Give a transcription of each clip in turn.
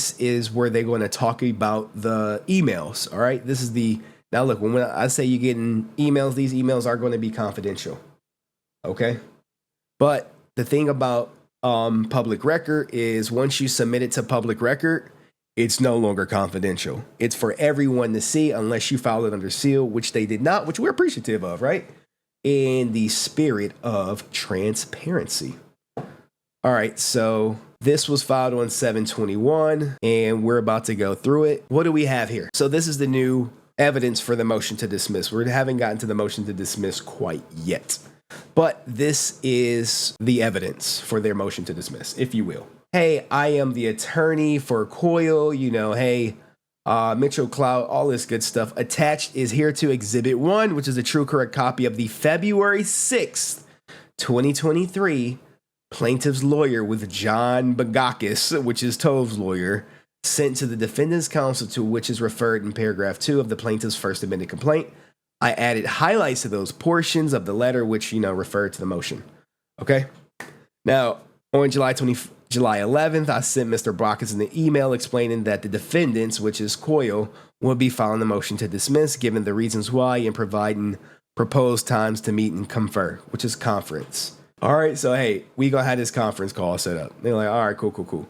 This is where they're going to talk about the emails. All right. This is the, now look, when I say you're getting emails, these emails are going to be confidential. Okay. But the thing about public record is once you submit it to public record, it's no longer confidential. It's for everyone to see unless you file it under seal, which they did not, which we're appreciative of, right? In the spirit of transparency. All right, so this was filed on 7/21, and we're about to go through it. What do we have here? So this is the new evidence for the motion to dismiss. We haven't gotten to the motion to dismiss quite yet, but this is the evidence for their motion to dismiss, if you will. Hey, I am the attorney for Koil, hey, Mitchell Cloud, all this good stuff. Attached is here to Exhibit 1, which is a true correct copy of the February 6th, 2023 plaintiff's lawyer with John Bagakis, which is Tove's lawyer, sent to the defendant's counsel, to which is referred in paragraph 2 of the plaintiff's first amended complaint. I added highlights to those portions of the letter which, referred to the motion. Okay? Now, on July 11th, I sent Mr. Bagakis an email explaining that the defendants, which is Koil, will be filing the motion to dismiss, given the reasons why, and providing proposed times to meet and confer, which is conference. All right, so hey, we gonna have this conference call set up. They're like, all right, cool.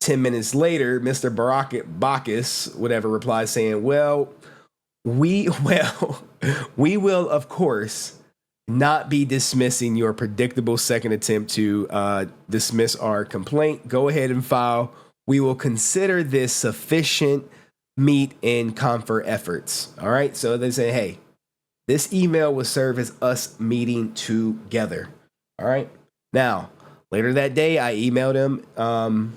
10 minutes later, Mr. Bagakis, whatever, replies saying, we will, of course, not be dismissing your predictable second attempt to dismiss our complaint. Go ahead and file. We will consider this sufficient meet and confer efforts. All right, so they say, hey, this email will serve as us meeting together. All right. Now, later that day, I emailed him,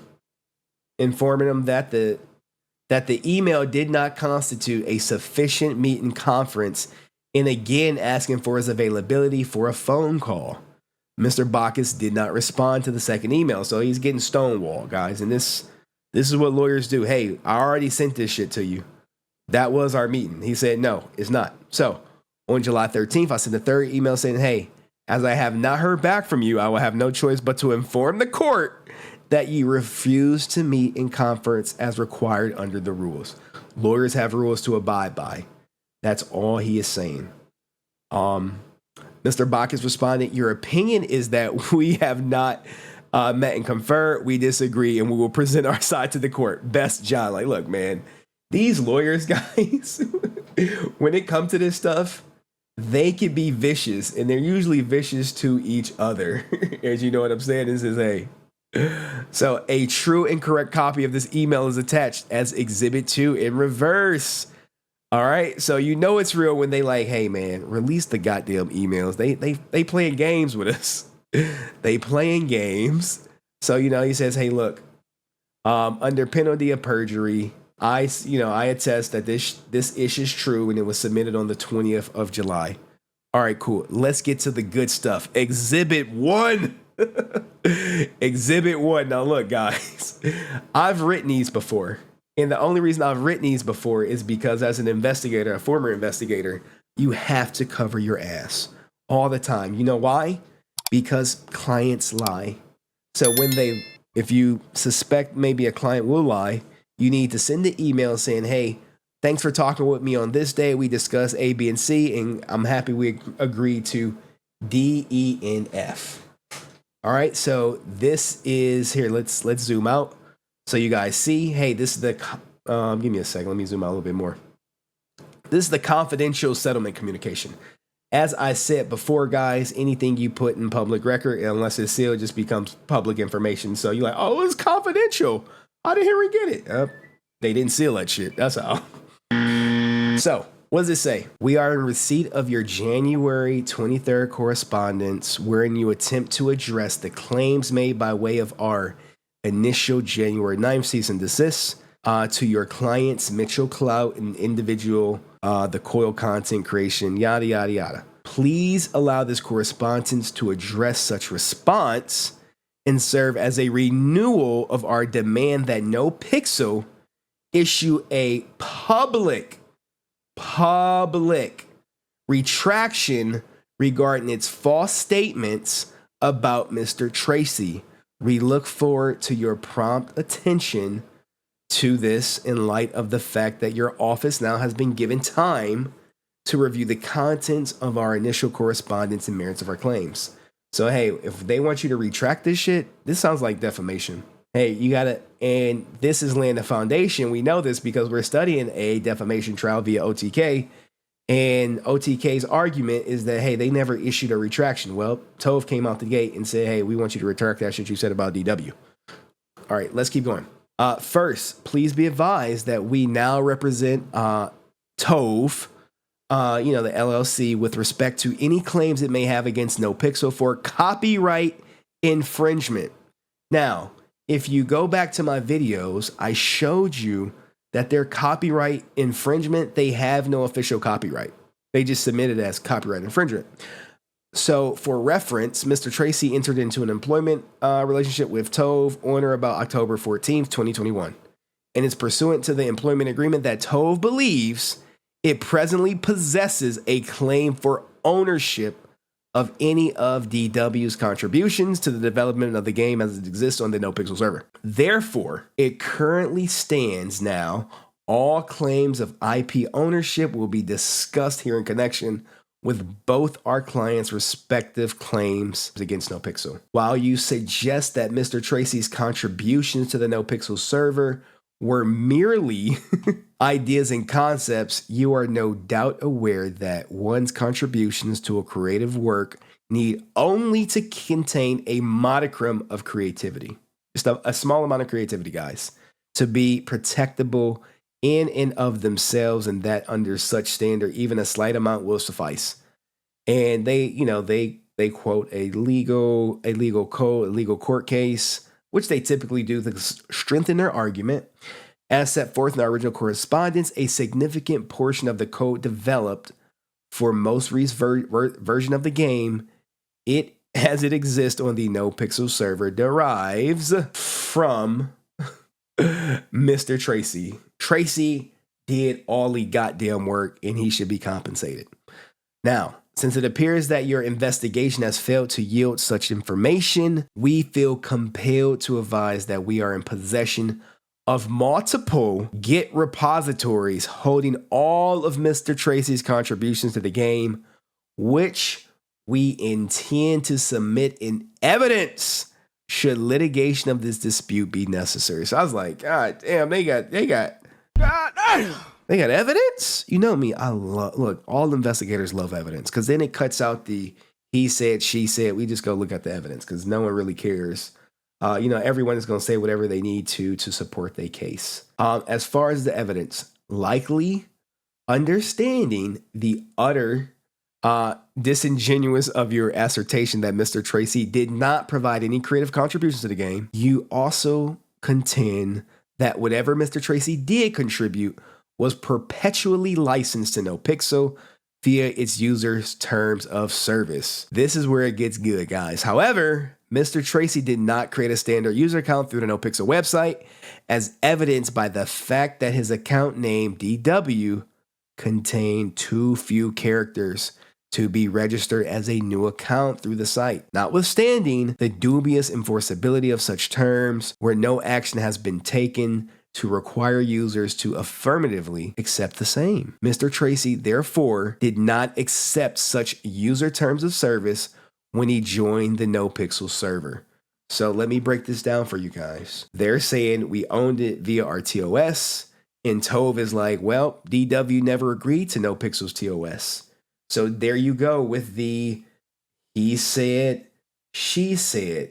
informing him that the email did not constitute a sufficient meet and conference, and again asking for his availability for a phone call. Mr. Bagakis did not respond to the second email, so he's getting stonewalled, guys. And this is what lawyers do. Hey, I already sent this shit to you. That was our meeting. He said, no, it's not. So on July 13th, I sent a third email saying, hey, as I have not heard back from you, I will have no choice but to inform the court that you refuse to meet in conference as required under the rules. Lawyers have rules to abide by. That's all he is saying. Mr. Bagakis responded, your opinion is that we have not met and conferred. We disagree, and we will present our side to the court. Best John. Like, look, man, these lawyers, guys, when it comes to this stuff, they can be vicious, and they're usually vicious to each other. As you know what I'm saying, this is so a true and correct copy of this email is attached as Exhibit 2 in reverse. All right, so it's real when they like, hey man, release the goddamn emails. They playing games with us. They playing games. So he says, hey, look, under penalty of perjury, I attest that this issue is true, and it was submitted on the 20th of July. All right, cool. Let's get to the good stuff. Exhibit 1. Exhibit 1. Now, look, guys, I've written these before. And the only reason I've written these before is because as an investigator, a former investigator, you have to cover your ass all the time. You know why? Because clients lie. So if you suspect maybe a client will lie, you need to send an email saying, hey, thanks for talking with me on this day. We discussed A, B, and C, and I'm happy we agreed to D, E, and F. All right, so this is here. Let's zoom out so you guys see. Hey, this is the give me a second. Let me zoom out a little bit more. This is the confidential settlement communication. As I said before, guys, anything you put in public record, unless it's sealed, just becomes public information. So you're like, oh, it's confidential. How did Henry get it? They didn't seal that shit. That's how. So, what does it say? We are in receipt of your January 23rd correspondence, wherein you attempt to address the claims made by way of our initial January 9th cease and desist to your clients, Mitchell Clout, and individual, the Koil content creation, yada, yada, yada. Please allow this correspondence to address such response and serve as a renewal of our demand that NoPixel issue a public retraction regarding its false statements about Mr. Tracy. We look forward to your prompt attention to this in light of the fact that your office now has been given time to review the contents of our initial correspondence and merits of our claims. So, hey, if they want you to retract this shit, this sounds like defamation. Hey, you gotta, and this is laying the foundation. We know this because we're studying a defamation trial via OTK. And OTK's argument is that, hey, they never issued a retraction. Well, Tove came out the gate and said, hey, we want you to retract that shit you said about DW. All right, let's keep going. First, please be advised that we now represent Tove, the LLC, with respect to any claims it may have against NoPixel for copyright infringement. Now, if you go back to my videos, I showed you that their copyright infringement, they have no official copyright. They just submitted it as copyright infringement. So for reference, Mr. Tracy entered into an employment relationship with Tove on or about October 14th, 2021. And it's pursuant to the employment agreement that Tove believes it presently possesses a claim for ownership of any of DW's contributions to the development of the game as it exists on the NoPixel server. Therefore, it currently stands now, all claims of IP ownership will be discussed here in connection with both our clients' respective claims against NoPixel. While you suggest that Mr. Tracy's contributions to the NoPixel server were merely ideas and concepts, you are no doubt aware that one's contributions to a creative work need only to contain a modicum of creativity. Just a small amount of creativity, guys, to be protectable in and of themselves, and that under such standard, even a slight amount will suffice. And they quote a legal court case, which they typically do to strengthen their argument. As set forth in our original correspondence, a significant portion of the code developed for most version of the game, it as it exists on the NoPixel server, derives from Mr. Tracy. Tracy did all the goddamn work, and he should be compensated. Now, since it appears that your investigation has failed to yield such information, we feel compelled to advise that we are in possession of multiple Git repositories holding all of Mr. Tracy's contributions to the game, which we intend to submit in evidence should litigation of this dispute be necessary. So I was like, God damn, they got evidence? You know me, look, all investigators love evidence because then it cuts out the he said, she said. We just go look at the evidence because no one really cares. Everyone is going to say whatever they need to support their case. As far as the evidence, likely understanding the utter disingenuous of your assertion that Mr. Tracy did not provide any creative contributions to the game, you also contend that whatever Mr. Tracy did contribute was perpetually licensed to NoPixel via its users' terms of service. This is where it gets good, guys. However, Mr. Tracy did not create a standard user account through the NoPixel website, as evidenced by the fact that his account name DW contained too few characters to be registered as a new account through the site. Notwithstanding the dubious enforceability of such terms, where no action has been taken to require users to affirmatively accept the same. Mr. Tracy, therefore, did not accept such user terms of service when he joined the NoPixel server. So let me break this down for you guys. They're saying we owned it via our TOS, and Tove is like, well, DW never agreed to NoPixel's TOS. So there you go with the he said, she said.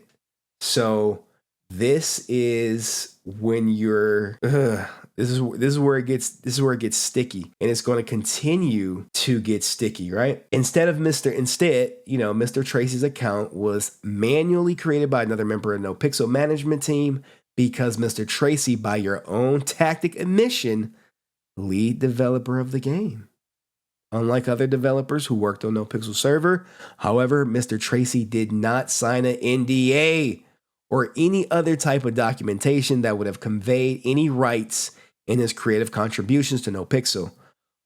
So this is when you're this is where it gets sticky, and it's going to continue to get sticky, right? Instead, Mr. Tracy's account was manually created by another member of the NoPixel management team because Mr. Tracy, by your own tactic admission, lead developer of the game. Unlike other developers who worked on NoPixel server, however, Mr. Tracy did not sign an NDA or any other type of documentation that would have conveyed any rights in his creative contributions to NoPixel.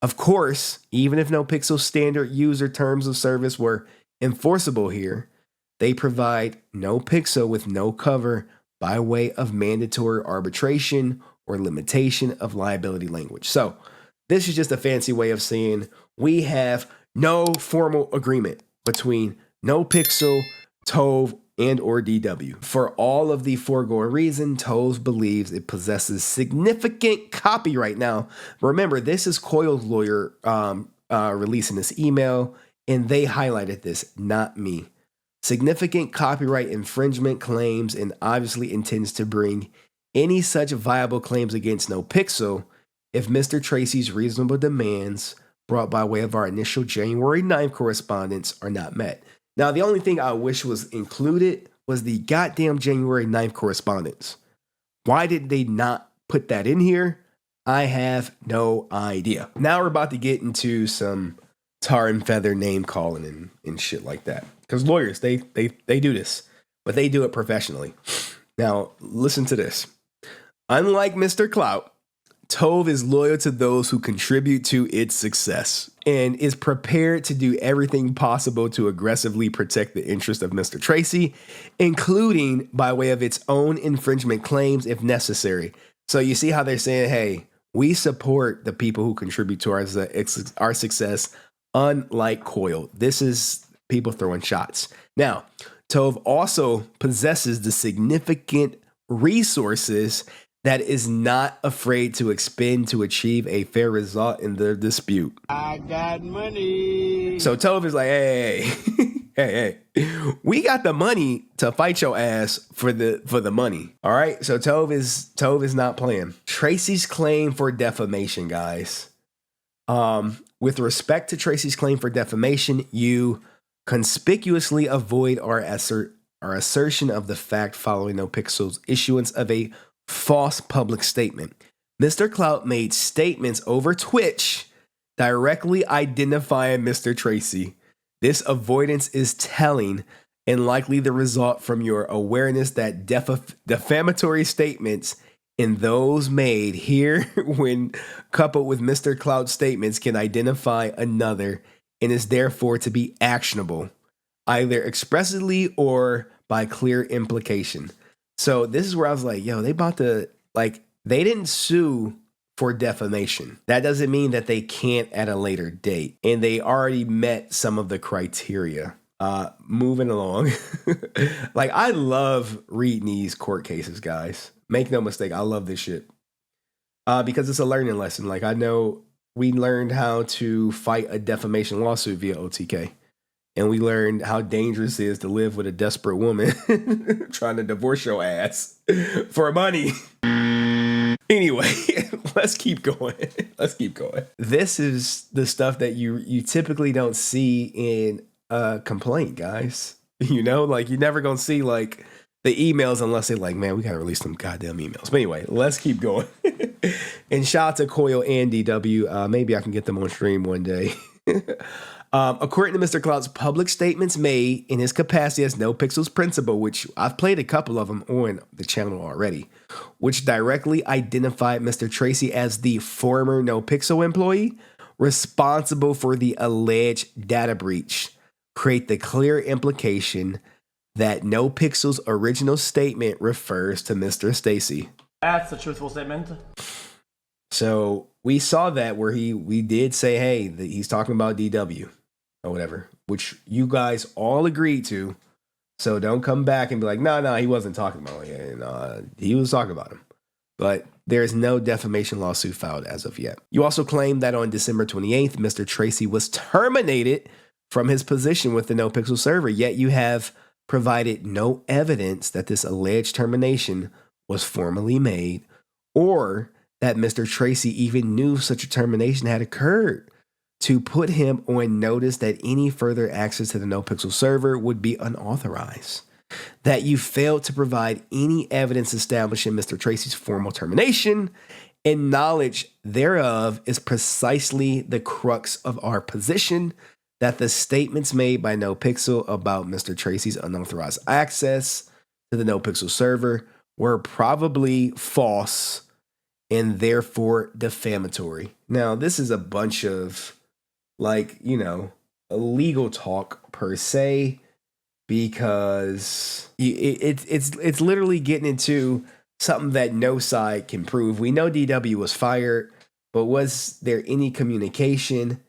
Of course, even if NoPixel's standard user terms of service were enforceable here, they provide NoPixel with no cover by way of mandatory arbitration or limitation of liability language. So this is just a fancy way of saying we have no formal agreement between NoPixel, Tove, and or DW. For all of the foregoing reason, Tove believes it possesses significant copyright. Now, remember, this is Koils' lawyer releasing this email, and they highlighted this, not me. Significant copyright infringement claims, and obviously intends to bring any such viable claims against NoPixel if Mr. Tracy's reasonable demands brought by way of our initial January 9th correspondence are not met. Now, the only thing I wish was included was the goddamn January 9th correspondence. Why did they not put that in here? I have no idea. Now we're about to get into some tar and feather name calling and shit like that. Because lawyers, they do this, but they do it professionally. Now, listen to this. Unlike Mr. Clout, Tove is loyal to those who contribute to its success and is prepared to do everything possible to aggressively protect the interest of Mr. Tracy, including by way of its own infringement claims if necessary. So you see how they're saying, hey, we support the people who contribute to our success, unlike Koil. This is people throwing shots. Now, Tove also possesses the significant resources that is not afraid to expend to achieve a fair result in the dispute. I got money. So Tove is like, hey, hey, we got the money to fight your ass for the money. All right. So Tove is not playing. Tracy's claim for defamation, guys. With respect to Tracy's claim for defamation, you conspicuously avoid our assertion of the fact following NoPixel's issuance of a false public statement. Mr. Clout made statements over Twitch directly identifying Mr. Tracy. This avoidance is telling and likely the result from your awareness that defamatory statements and those made here when coupled with Mr. Clout's statements can identify another and is therefore to be actionable, either expressly or by clear implication. So this is where I was like, yo, they didn't sue for defamation. That doesn't mean that they can't at a later date. And they already met some of the criteria. Moving along. Like, I love reading these court cases, guys. Make no mistake, I love this shit. Because it's a learning lesson. Like, I know we learned how to fight a defamation lawsuit via OTK. And we learned how dangerous it is to live with a desperate woman trying to divorce your ass for money. Anyway, let's keep going. This is the stuff that you typically don't see in a complaint, guys. You know, like, you're never going to see, like, the emails unless they're like, man, we got to release some goddamn emails. But anyway, let's keep going. And shout out to Koil and DW. Maybe I can get them on stream one day. According to Mr. Clout's public statements made in his capacity as NoPixel's principal, which I've played a couple of them on the channel already, which directly identified Mr. Tracy as the former NoPixel employee responsible for the alleged data breach, create the clear implication that NoPixel's original statement refers to Mr. Stacy. That's a truthful statement. So we saw that where we did say, hey, he's talking about DW or whatever, which you guys all agreed to. So don't come back and be like, no, he wasn't talking about him. He was talking about him. But there's no defamation lawsuit filed as of yet. You also claim that on December 28th, Mr. Tracy was terminated from his position with the NoPixel server, yet you have provided no evidence that this alleged termination was formally made or that Mr. Tracy even knew such a termination had occurred to put him on notice that any further access to the NoPixel server would be unauthorized. That you failed to provide any evidence establishing Mr. Tracy's formal termination, and knowledge thereof is precisely the crux of our position that the statements made by NoPixel about Mr. Tracy's unauthorized access to the NoPixel server were probably false and therefore defamatory. Now, this is a bunch of, like, illegal talk per se, because it's literally getting into something that no side can prove. We know DW was fired, but was there any communication?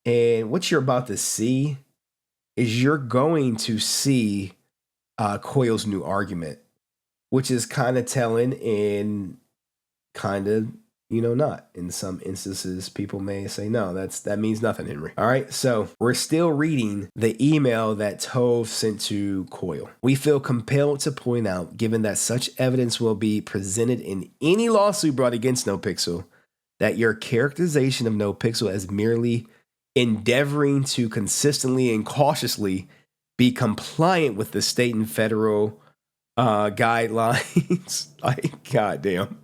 And what you're about to see is you're going to see Koils' new argument, which is kind of telling and kind of, not. In some instances, people may say, no, that means nothing, Henry. All right, so we're still reading the email that Tove sent to Koil. We feel compelled to point out, given that such evidence will be presented in any lawsuit brought against NoPixel, that your characterization of NoPixel as merely endeavoring to consistently and cautiously be compliant with the state and federal guidelines, like goddamn,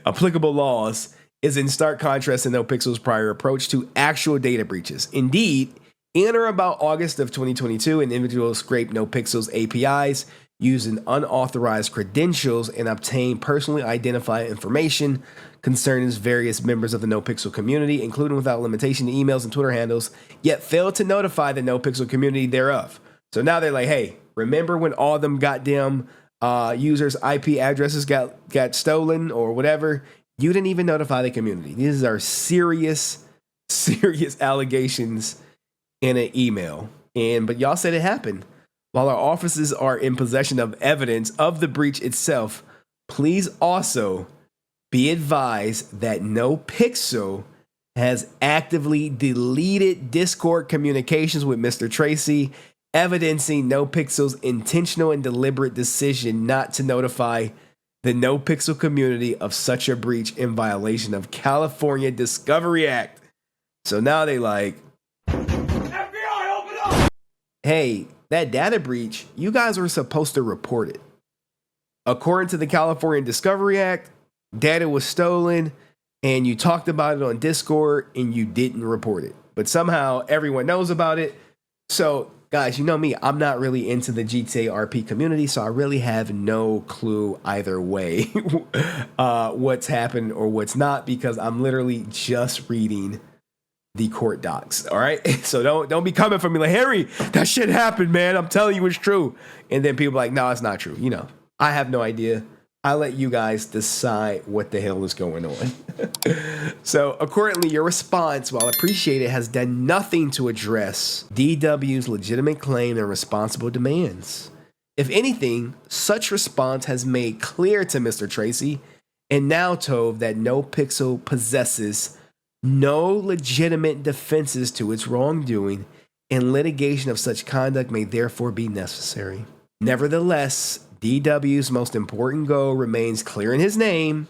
applicable laws, is in stark contrast to NoPixel's prior approach to actual data breaches. Indeed, in or about August of 2022, an individual scraped NoPixel's APIs using unauthorized credentials and obtained personally identified information concerning various members of the NoPixel community, including without limitation to emails and Twitter handles, yet failed to notify the NoPixel community thereof. So now they're like, hey, remember when all them goddamn users' IP addresses got stolen or whatever? You didn't even notify the community. These are serious allegations in an email. But y'all said it happened. While our offices are in possession of evidence of the breach itself, please also be advised that NoPixel has actively deleted Discord communications with Mr. Tracy, evidencing NoPixel's intentional and deliberate decision not to notify the NoPixel community of such a breach in violation of California Discovery Act. So now they like, FBI, open up! Hey, that data breach, you guys were supposed to report it. According to the California Discovery Act, data was stolen and you talked about it on Discord and you didn't report it. But somehow everyone knows about it. So guys, you know me, I'm not really into the GTArp community, so I really have no clue either way what's happened or what's not, because I'm literally just reading the court docs. All right, so don't be coming for me like, Harry, that shit happened, man. I'm telling you it's true. And then people are like, no, it's not true. I have no idea. I let you guys decide what the hell is going on. So accordingly, your response, while appreciated, has done nothing to address DW's legitimate claim and responsible demands. If anything, such response has made clear to Mr. Tracy and now Tove that NoPixel possesses no legitimate defenses to its wrongdoing, and litigation of such conduct may therefore be necessary. Nevertheless, DW's most important goal remains clear in his name,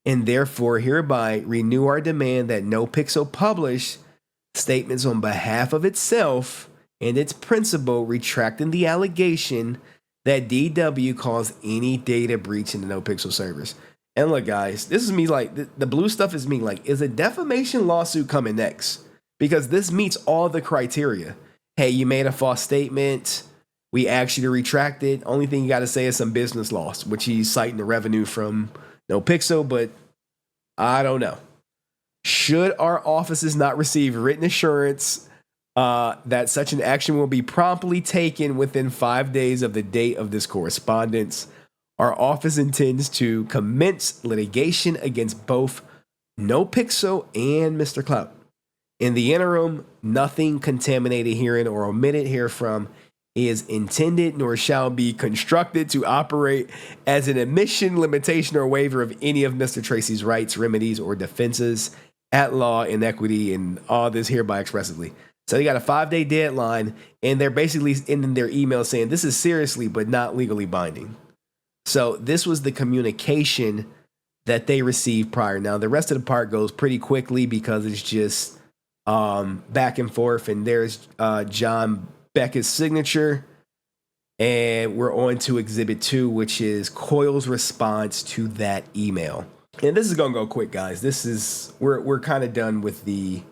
and therefore hereby renew our demand that NoPixel publish statements on behalf of itself and its principal retracting the allegation that DW caused any data breach in the NoPixel servers. And look, guys, this is me like, the blue stuff is me like, is a defamation lawsuit coming next? Because this meets all the criteria. Hey, you made a false statement. We asked you to retract it. Only thing you got to say is some business loss, which he's citing the revenue from NoPixel, but I don't know. Should our offices not receive written assurance that such an action will be promptly taken within 5 days of the date of this correspondence, our office intends to commence litigation against both NoPixel and Mr. Clout. In the interim, nothing contaminated herein or omitted herefrom is intended nor shall be constructed to operate as an admission, limitation, or waiver of any of Mr. Tracy's rights, remedies, or defenses at law, in equity, and all this hereby expressively. So they got a 5-day deadline, and they're basically ending their email saying this is seriously but not legally binding. So this was the communication that they received prior. Now the rest of the part goes pretty quickly because it's just back and forth, and there's John Beckett's signature, and we're on to Exhibit 2, which is Koils' response to that email. And this is gonna go quick, guys. We're kind of done with the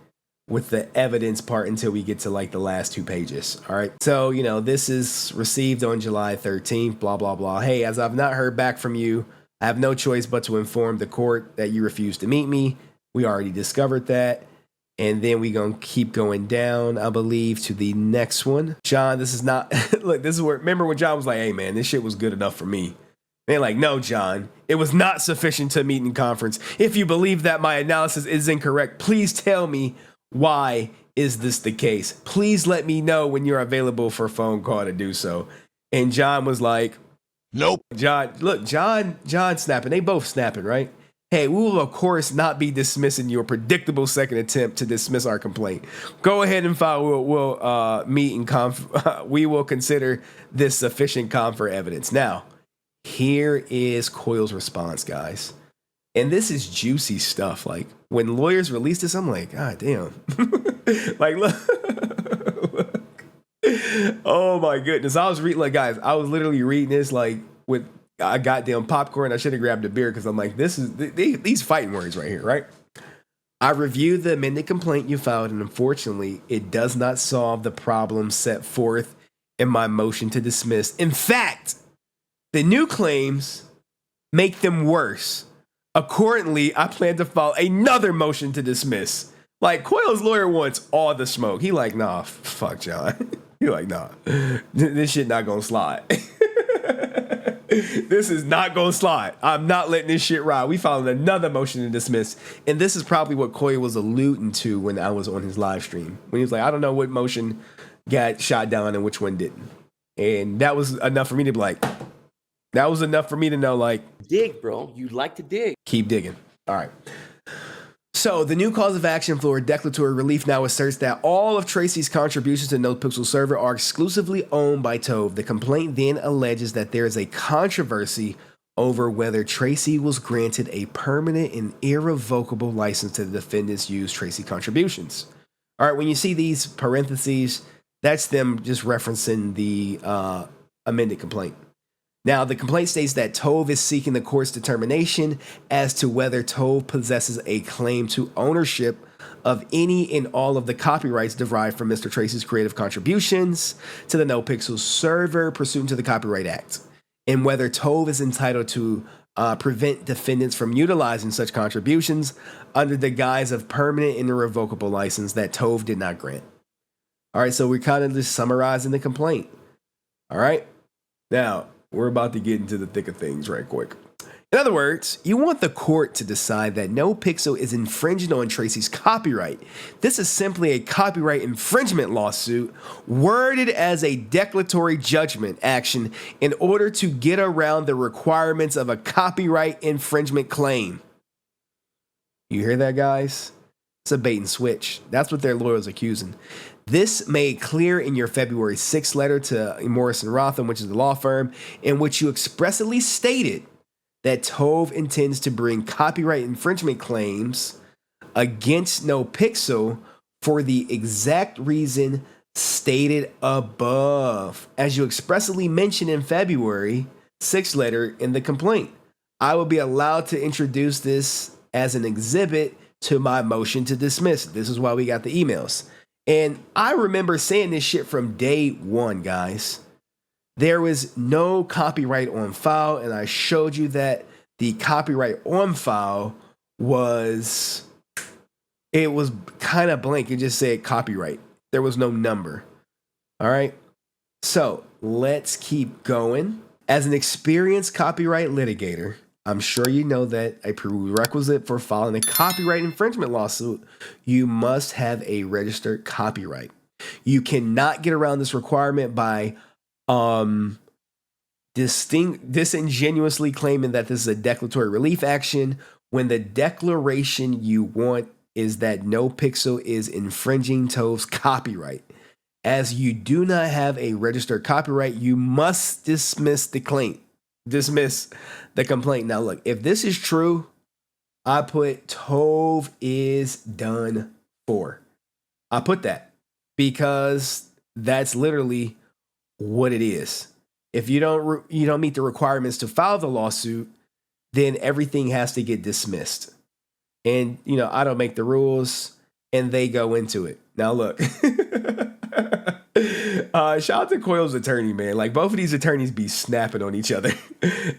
evidence part until we get to like the last 2 pages. All right. So, this is received on July 13th, blah, blah, blah. Hey, as I've not heard back from you, I have no choice but to inform the court that you refused to meet me. We already discovered that. And then we gonna keep going down, I believe, to the next one. John, this is not, look, this is where, remember when John was like, hey man, this shit was good enough for me. They're like, no, John, it was not sufficient to meet in conference. If you believe that my analysis is incorrect, please tell me why is this the case? Please let me know when you're available for a phone call to do so. And John was like, nope. John snapping. They both snapping, right? Hey, we will, of course, not be dismissing your predictable second attempt to dismiss our complaint. Go ahead and file. We'll meet and we will consider this sufficient confer evidence. Now, here is Koils' response, guys. And this is juicy stuff. Like, when lawyers release this, I'm like, God damn. Like, look. Oh, my goodness. I was literally reading this, like, with I goddamn popcorn. I should have grabbed a beer because I'm like, this is these fighting words right here, right? I reviewed the amended complaint you filed, and unfortunately, it does not solve the problem set forth in my motion to dismiss. In fact, the new claims make them worse. Accordingly, I plan to file another motion to dismiss. Like, Koils' lawyer wants all the smoke. He like, nah, fuck John. He like, nah, this shit not gonna slide. This is not gonna slide. I'm not letting this shit ride. We filed another motion to dismiss. And this is probably what Koil was alluding to when I was on his live stream. When he was like, I don't know what motion got shot down and which one didn't. And that was enough for me to be like, that was enough for me to know, like, dig, bro. You like to dig. Keep digging. All right. So the new cause of action for declaratory relief now asserts that all of Tracy's contributions to NoPixel server are exclusively owned by Tove. The complaint then alleges that there is a controversy over whether Tracy was granted a permanent and irrevocable license to the defendants use Tracy contributions. All right, when you see these parentheses, that's them just referencing the amended complaint. Now, the complaint states that Tove is seeking the court's determination as to whether Tove possesses a claim to ownership of any and all of the copyrights derived from Mr. Tracy's creative contributions to the NoPixel server pursuant to the Copyright Act, and whether Tove is entitled to prevent defendants from utilizing such contributions under the guise of permanent and irrevocable license that Tove did not grant. All right, so we're kind of just summarizing the complaint. All right, now, we're about to get into the thick of things right quick. In other words, you want the court to decide that NoPixel is infringing on Tracy's copyright. This is simply a copyright infringement lawsuit worded as a declaratory judgment action in order to get around the requirements of a copyright infringement claim. You hear that, guys? It's a bait and switch. That's what their lawyers are accusing. This made clear in your February 6th letter to Morrison Rotham, which is the law firm, in which you expressly stated that Tove intends to bring copyright infringement claims against NoPixel for the exact reason stated above. As you expressly mentioned in February 6th letter in the complaint, I will be allowed to introduce this as an exhibit to my motion to dismiss. This is why we got the emails. And I remember saying this shit from day one, guys. There was no copyright on file, and I showed you that the copyright on file was kind of blank. It just said copyright. There was no number. All right. So let's keep going. As an experienced copyright litigator, I'm sure you know that a prerequisite for filing a copyright infringement lawsuit, you must have a registered copyright. You cannot get around this requirement by disingenuously claiming that this is a declaratory relief action when the declaration you want is that NoPixel is infringing Tove's copyright. As you do not have a registered copyright, you must dismiss the complaint. Now, look, if this is true, I put Tove is done for. I put that because that's literally what it is. If you don't meet the requirements to file the lawsuit, then everything has to get dismissed. And, I don't make the rules and they go into it. Now, look, shout out to Koils' attorney, man. Like, both of these attorneys be snapping on each other.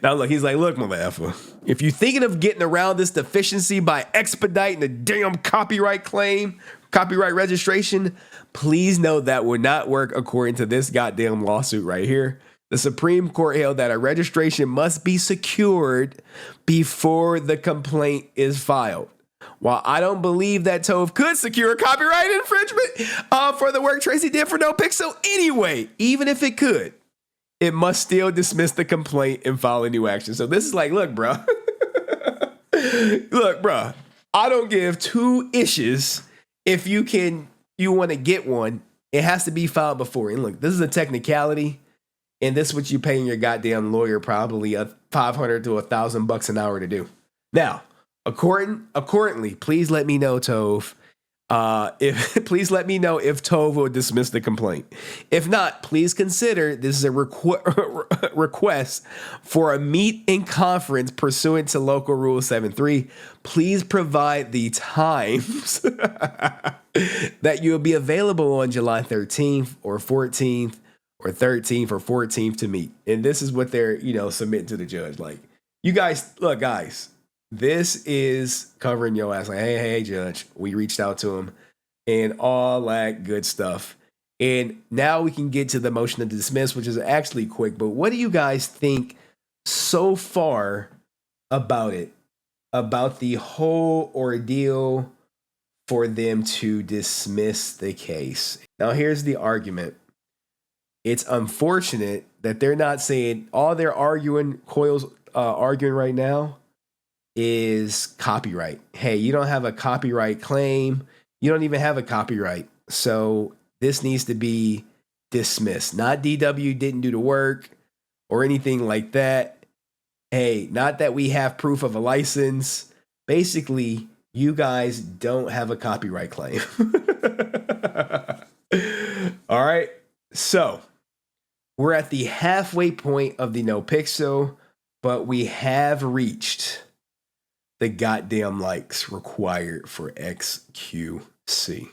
Now, look, he's like, look, mother effer, if you're thinking of getting around this deficiency by expediting the damn copyright claim, copyright registration, please know that will not work according to this goddamn lawsuit right here. The Supreme Court held that a registration must be secured before the complaint is filed. While I don't believe that Tove could secure a copyright infringement for the work Tracy did for NoPixel anyway, even if it could, it must still dismiss the complaint and file a new action. So this is like, look, bro. Look, bro. I don't give two issues if you want to get one. It has to be filed before. And look, this is a technicality. And this is what you paying your goddamn lawyer probably $500 to $1,000 an hour to do. Now, accordingly, please let me know, Tove. Please let me know if Tove will dismiss the complaint. If not, please consider this is a request for a meet and conference pursuant to local rule 7.3. Please provide the times that you will be available on July 13th or 14th or 13th or 14th to meet. And this is what they're, submitting to the judge. Like, you guys, look, guys, this is covering your ass. Like, hey, judge, we reached out to him and all that good stuff. And now we can get to the motion to dismiss, which is actually quick. But what do you guys think so far about it? About the whole ordeal for them to dismiss the case? Now, here's the argument. It's unfortunate that they're not saying all they're arguing, Koils arguing right now is copyright. Hey, you don't have a copyright claim. You don't even have a copyright. So this needs to be dismissed. Not DW didn't do the work or anything like that. Hey, not that we have proof of a license. Basically, you guys don't have a copyright claim. All right. So we're at the halfway point of the NoPixel, but we have reached the goddamn likes required for XQC.